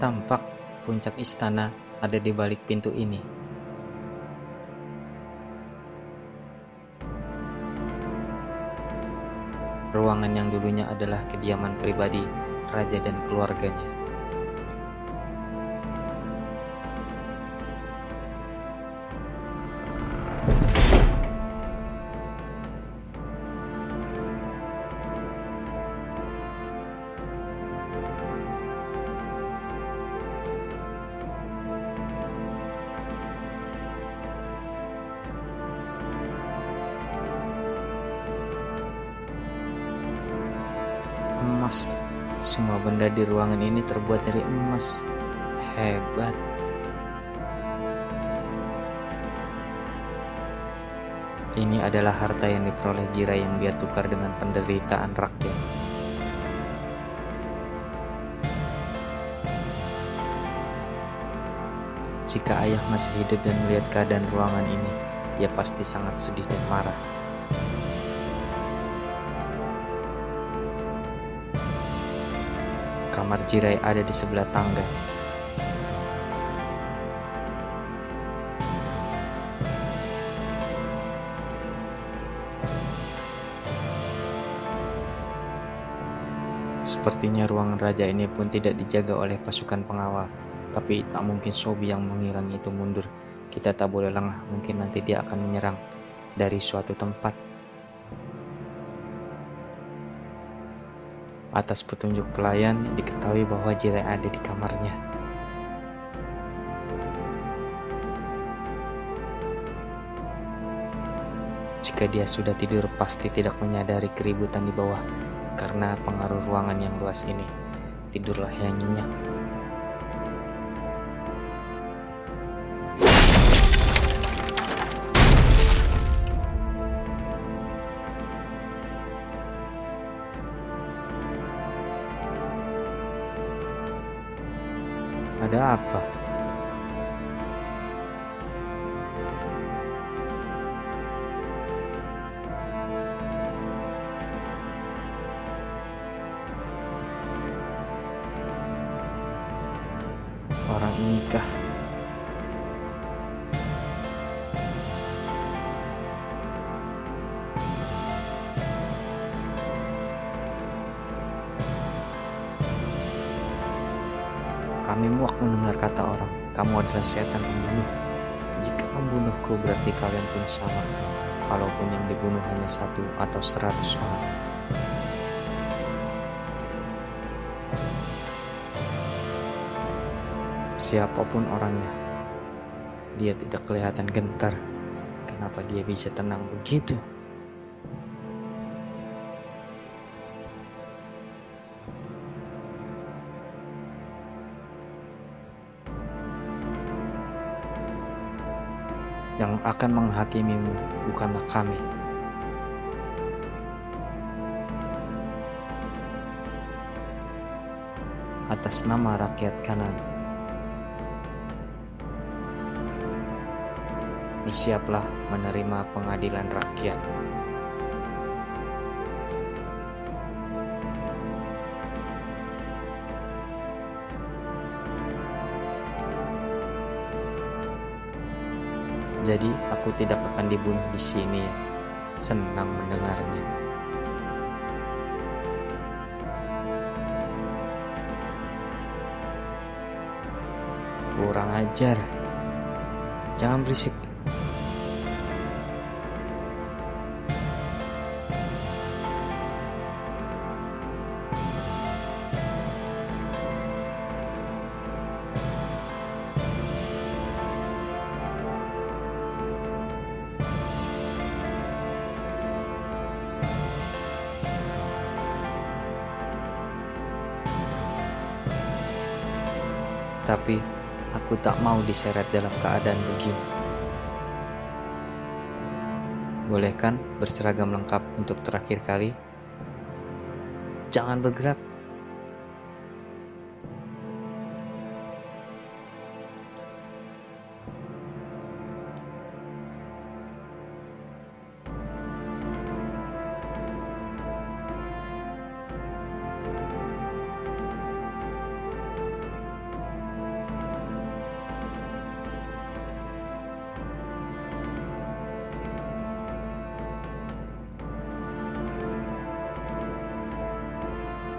Tampak puncak istana ada di balik pintu ini. Ruangan yang dulunya adalah kediaman pribadi raja dan keluarganya. Emas. Semua benda di ruangan ini terbuat dari emas. Hebat. Ini adalah harta yang diperoleh Jiraiya yang dia tukar dengan penderitaan rakyat. Jika ayah masih hidup dan melihat keadaan ruangan ini, ia pasti sangat sedih dan marah. Kamar Jiraiya ada di sebelah tangga. Sepertinya ruangan raja ini pun tidak dijaga oleh pasukan pengawal. Tapi tak mungkin Sobi yang menghilang itu mundur. Kita tak boleh lengah, mungkin nanti dia akan menyerang dari suatu tempat. Atas petunjuk pelayan, diketahui bahwa Jiraiya ada di kamarnya. Jika dia sudah tidur, pasti tidak menyadari keributan di bawah karena pengaruh ruangan yang luas ini. Tidurlah yang nyenyak. Ada apa? Orang inikah? Kami muak mendengar kata orang, kamu adalah setan pembunuh. Jika membunuhku berarti kalian pun sama, walaupun yang dibunuh hanya 1 atau 100 orang. Siapapun orangnya, dia tidak kelihatan gentar. Kenapa dia bisa tenang begitu? Yang akan menghakimimu bukanlah kami. Atas nama rakyat Kanan, bersiaplah menerima pengadilan rakyat. Jadi aku tidak akan dibunuh di sini. Senang mendengarnya. Kurang ajar. Jangan berisik. Tapi aku tak mau diseret dalam keadaan begini. Boleh kan berseragam lengkap untuk terakhir kali? Jangan bergerak.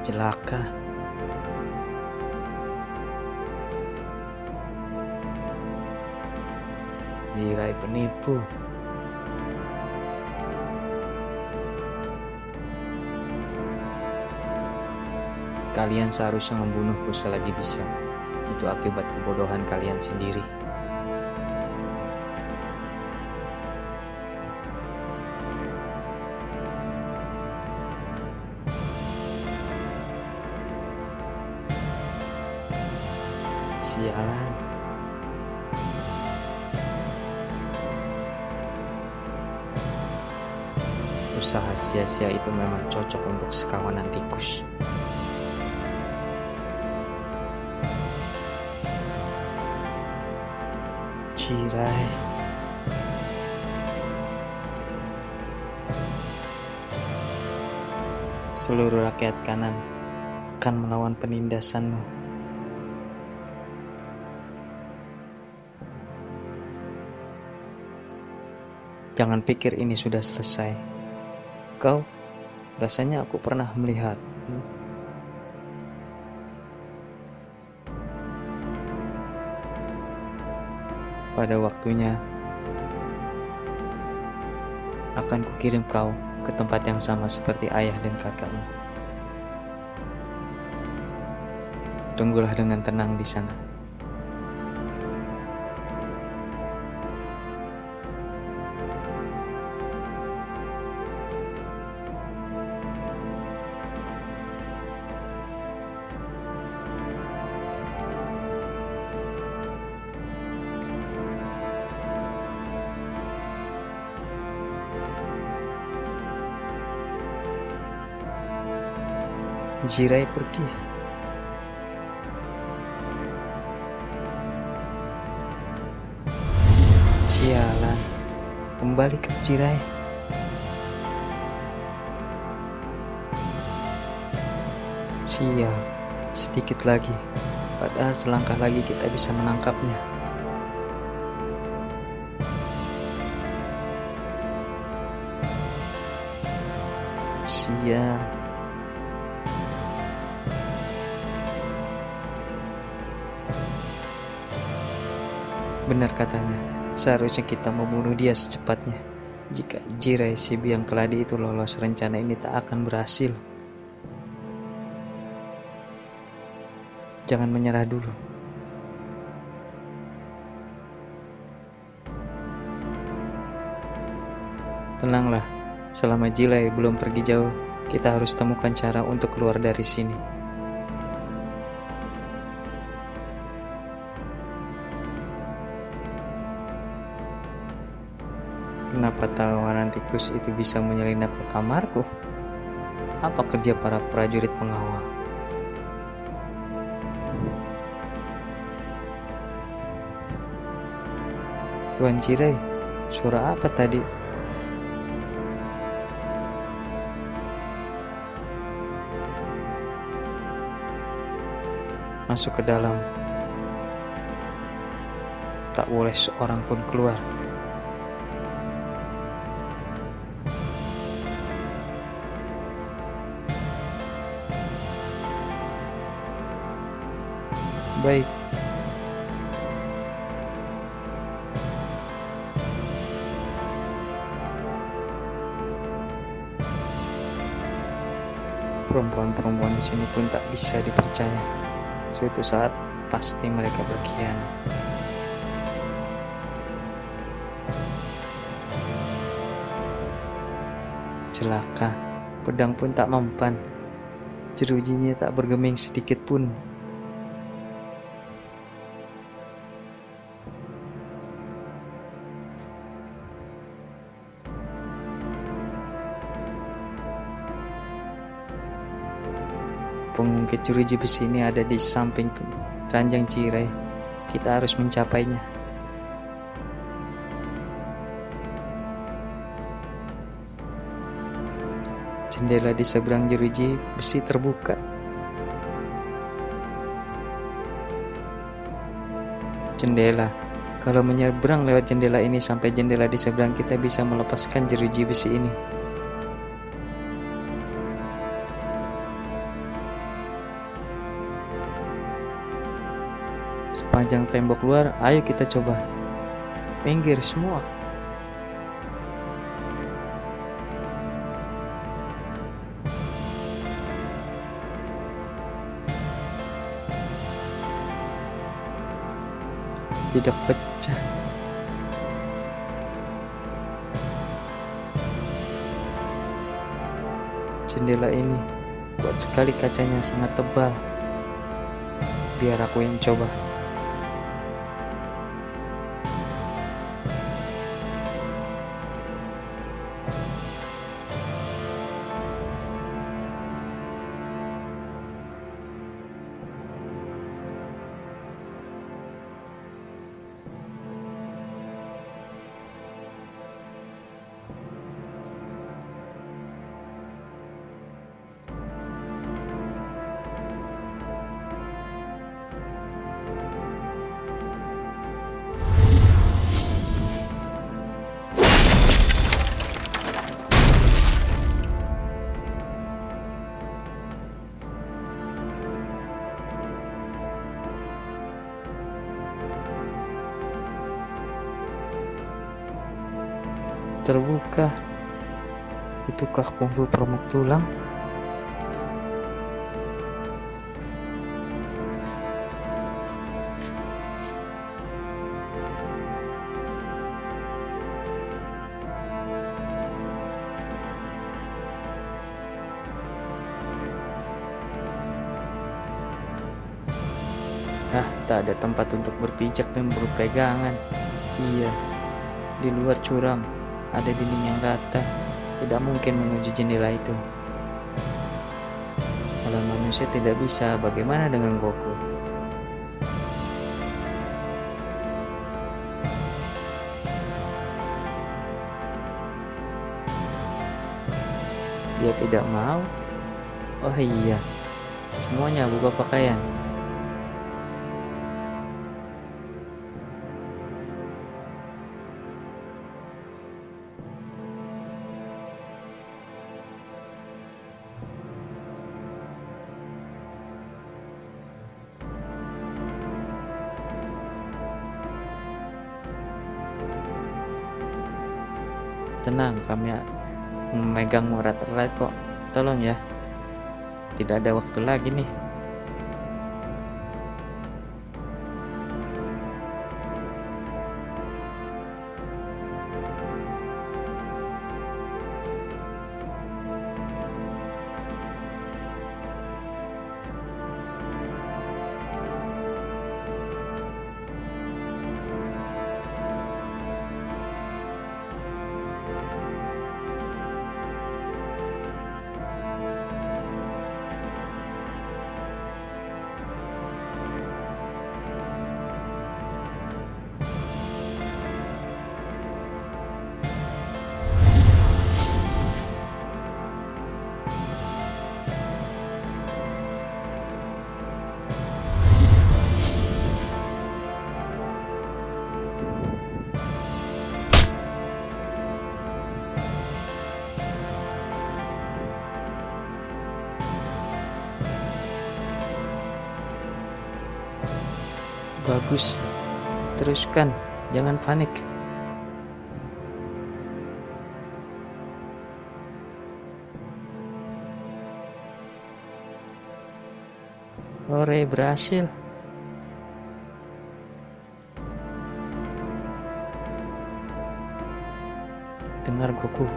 Celaka. Jirai penipu. Kalian seharusnya membunuhku selagi bisa. Itu akibat kebodohan kalian sendiri. Sialan. Usaha sia-sia itu memang cocok untuk sekawanan tikus. Jirai. Seluruh rakyat kanan akan melawan penindasanmu. Jangan pikir ini sudah selesai. Kau, rasanya aku pernah melihat. Pada waktunya, akan kukirim kau ke tempat yang sama seperti ayah dan kakakmu. Tunggulah dengan tenang di sana. Jirai pergi. Sialan, kembali ke Jirai. Sial, sedikit lagi. Padahal selangkah lagi kita bisa menangkapnya. Sial. Benar katanya, seharusnya kita membunuh dia secepatnya. Jika Jirai si biang keladi itu lolos, rencana ini tak akan berhasil. Jangan menyerah dulu. Tenanglah, selama Jirai belum pergi jauh, kita harus temukan cara untuk keluar dari sini. Kenapa tawanan tikus itu bisa menyelinap ke kamarku? Apa kerja para prajurit pengawal? Tuan Jirai, suara apa tadi? Masuk ke dalam. Tak boleh seorang pun keluar. Baik. Perempuan-perempuan di sini pun tak bisa dipercaya. Suatu saat pasti mereka berkhianat. Celaka, pedang pun tak mempan. Jerujinya tak bergeming sedikit pun. Pengungkit jeruji besi ini ada di samping ranjang Jirai. Kita harus mencapainya. Jendela di seberang jeruji besi terbuka. Jendela. Kalau menyeberang lewat jendela ini sampai jendela di seberang, kita bisa melepaskan jeruji besi ini. sepanjang tembok luar. Ayo kita coba. Minggir semua. Tidak pecah. Jendela ini kuat sekali, kacanya sangat tebal. Biar aku yang coba. Terbuka. Itukah kungfu permuk tulang? Tak ada tempat untuk berpijak dan berpegangan. Iya, di luar curam. Ada dinding yang rata, tidak mungkin menuju jendela itu. Kalau manusia tidak bisa, bagaimana dengan Goku? Dia tidak mau. Oh iya, semuanya buka pakaian. Tenang, kami memegangmu erat-erat kok. Tolong ya. Tidak ada waktu lagi nih. Bagus, teruskan, jangan panik. Hore, berhasil. Dengar Goku,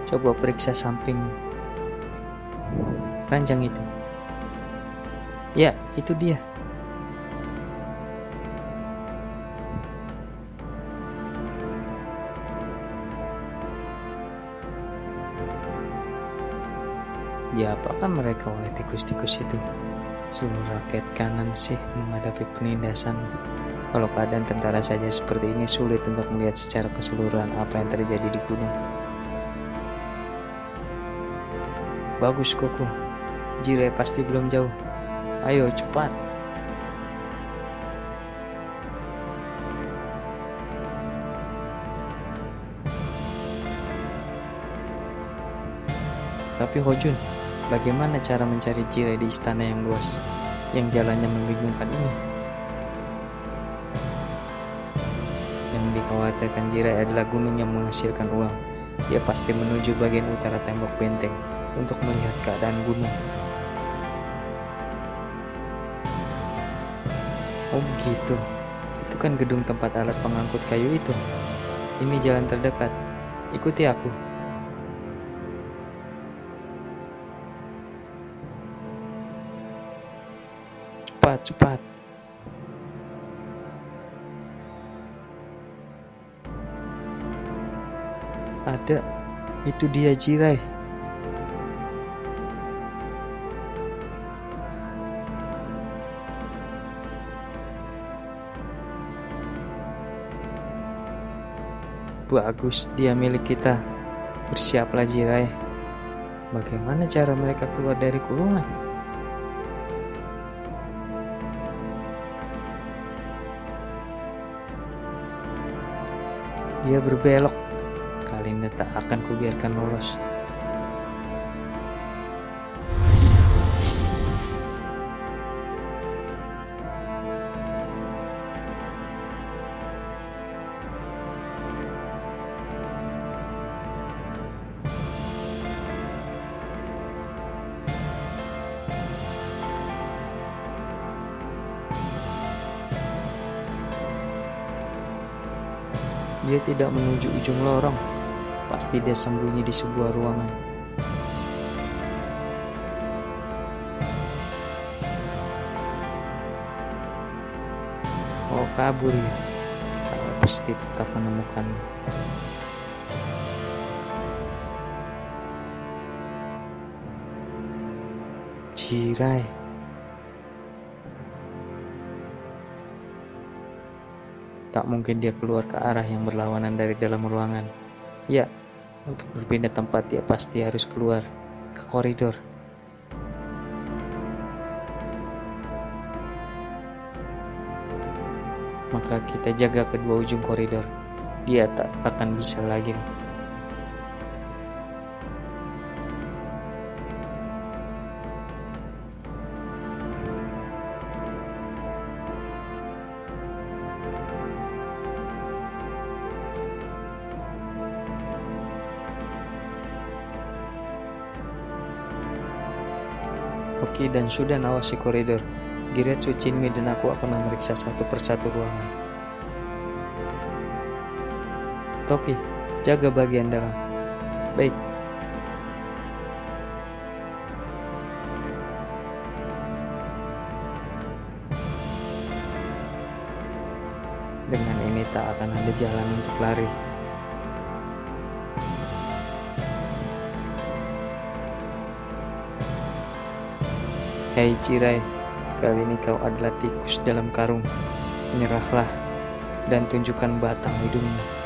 coba periksa samping ranjang itu. Ya, itu dia. Diapakan mereka oleh tikus-tikus itu? Seluruh rakyat kanan sih menghadapi penindasan. Kalau keadaan tentara saja seperti ini, sulit untuk melihat secara keseluruhan apa yang terjadi di gunung. Bagus Goku, Jiraiya pasti belum jauh. Ayo cepat. Tapi Hojun, bagaimana cara mencari Jiraiya di istana yang luas, yang jalannya membingungkan ini? dikhawatirkan Jirai adalah gunung yang menghasilkan uang. Dia pasti menuju bagian utara tembok benteng untuk melihat keadaan gunung. Oh begitu, itu kan gedung tempat alat pengangkut kayu itu. Ini jalan terdekat, ikuti aku. Cepat, cepat. Ada, itu dia Jirai. Bagus, dia milik kita. Bersiaplah Jirai. Bagaimana cara mereka keluar dari kurungan? Dia berbelok. Kali ini tak akan kubiarkan lolos. Dia tidak menuju ujung lorong. Pasti dia sembunyi di sebuah ruangan. Oh, kabur ya. Kau pasti tetap menemukannya. Jirai. Tak mungkin dia keluar ke arah yang berlawanan dari dalam ruangan. Ya, untuk berpindah tempat dia pasti harus keluar ke koridor. Maka kita jaga kedua ujung koridor. Dia tak akan bisa lagi. Oke, dan sudah nawasi koridor. Giretsu, Chinmi, dan aku akan memeriksa satu persatu ruangan. Toki, jaga bagian dalam. Baik. Dengan ini tak akan ada jalan untuk lari. Hei Jirai, kali ini kau adalah tikus dalam karung. Menyerahlah dan tunjukkan batang hidungmu.